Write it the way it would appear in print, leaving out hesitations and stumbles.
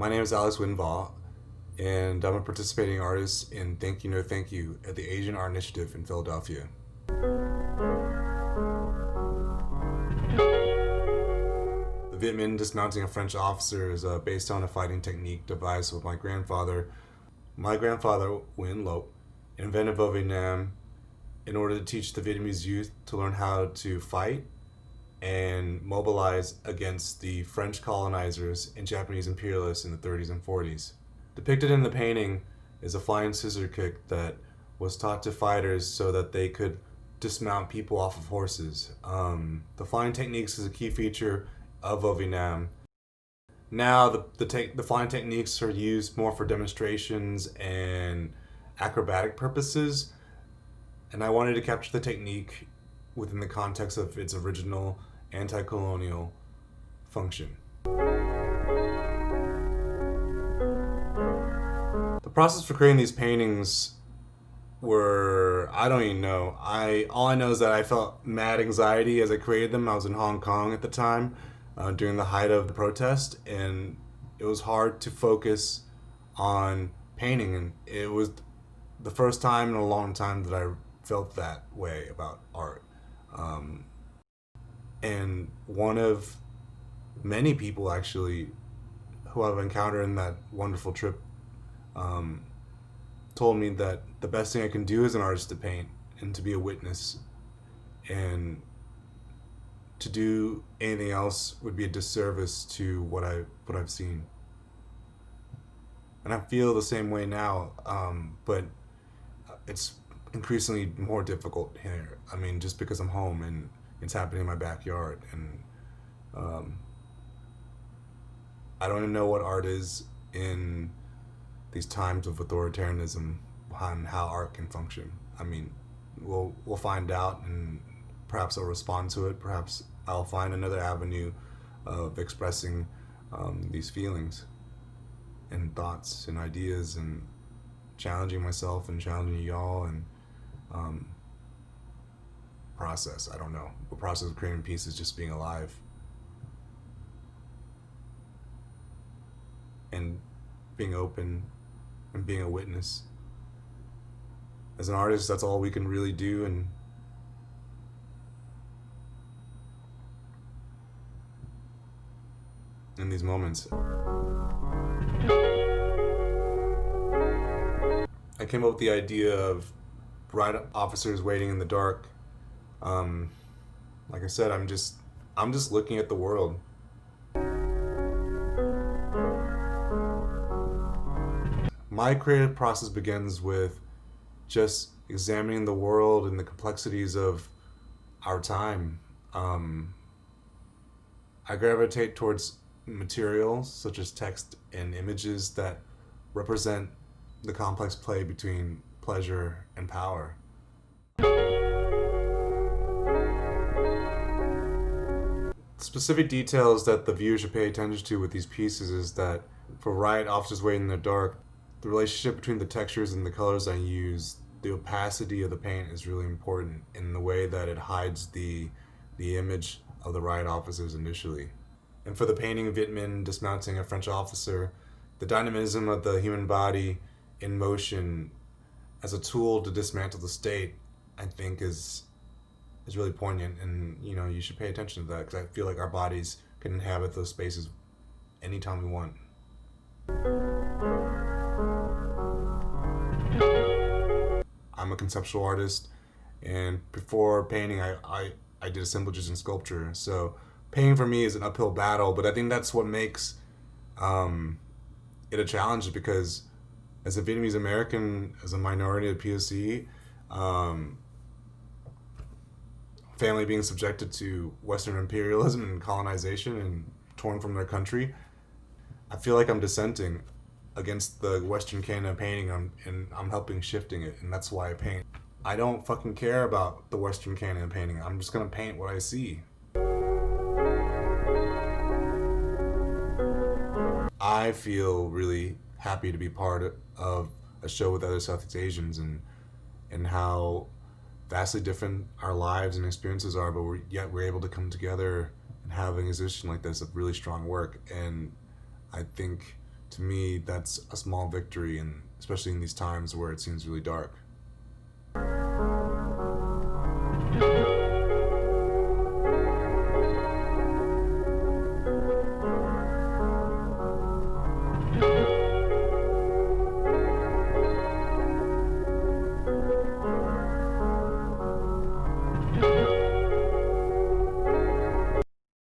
My name is Alex Nguyen-Vo, and I'm a participating artist in Thank You No Thank You at the Asian Art Initiative in Philadelphia. The Viet Minh dismounting a French officer is based on a fighting technique devised with my grandfather. My grandfather, Nguyen-Vo, invented Vo Việt Nam in order to teach the Vietnamese youth to learn how to fight and mobilize against the French colonizers and Japanese imperialists in the 30s and 40s. Depicted in the painting is a flying scissor kick that was taught to fighters so that they could dismount people off of horses. The flying techniques is a key feature of Vo Việt Nam. Now the flying techniques are used more for demonstrations and acrobatic purposes, and I wanted to capture the technique within the context of its original anti-colonial function. The process for creating these paintings were, I don't even know. All I know is that I felt mad anxiety as I created them. I was in Hong Kong at the time during the height of the protest, and it was hard to focus on painting, and it was the first time in a long time that I felt that way about art. And one of many people actually who I've encountered in that wonderful trip told me that the best thing I can do as an artist to paint and to be a witness, and to do anything else would be a disservice to what I've seen. And I feel the same way now, but it's increasingly more difficult here. I mean, just because I'm home and it's happening in my backyard, and I don't even know what art is in these times of authoritarianism on how art can function. I mean, we'll find out, and perhaps I'll respond to it. Perhaps I'll find another avenue of expressing these feelings and thoughts and ideas, and challenging myself and challenging y'all, and process. I don't know. The process of creating peace is just being alive and being open and being a witness. As an artist, that's all we can really do, and in these moments. I came up with the idea of riot officers waiting in the dark. Like I said, I'm just looking at the world. My creative process begins with just examining the world and the complexities of our time. I gravitate towards materials such as text and images that represent the complex play between pleasure and power. Specific details that the viewer should pay attention to with these pieces is that for riot officers waiting in the dark, the relationship between the textures and the colors I use, the opacity of the paint is really important in the way that it hides the image of the riot officers initially. And for the painting of Viet Minh dismounting a French officer, the dynamism of the human body in motion as a tool to dismantle the state, I think is really poignant, and you should pay attention to that, because I feel like our bodies can inhabit those spaces anytime we want. I'm a conceptual artist, and before painting I did assemblages and sculpture, so painting for me is an uphill battle, but I think that's what makes it a challenge, because as a Vietnamese American, as a minority of POC, family being subjected to Western imperialism and colonization and torn from their country, I feel like I'm dissenting against the Western canon of painting, and I'm helping shifting it, and that's why I paint. I don't fucking care about the Western canon of painting. I'm just gonna paint what I see. I feel really happy to be part of a show with other Southeast Asians, and how vastly different our lives and experiences are, but yet we're able to come together and have an exhibition like this of really strong work. And I think to me, that's a small victory, and especially in these times where it seems really dark.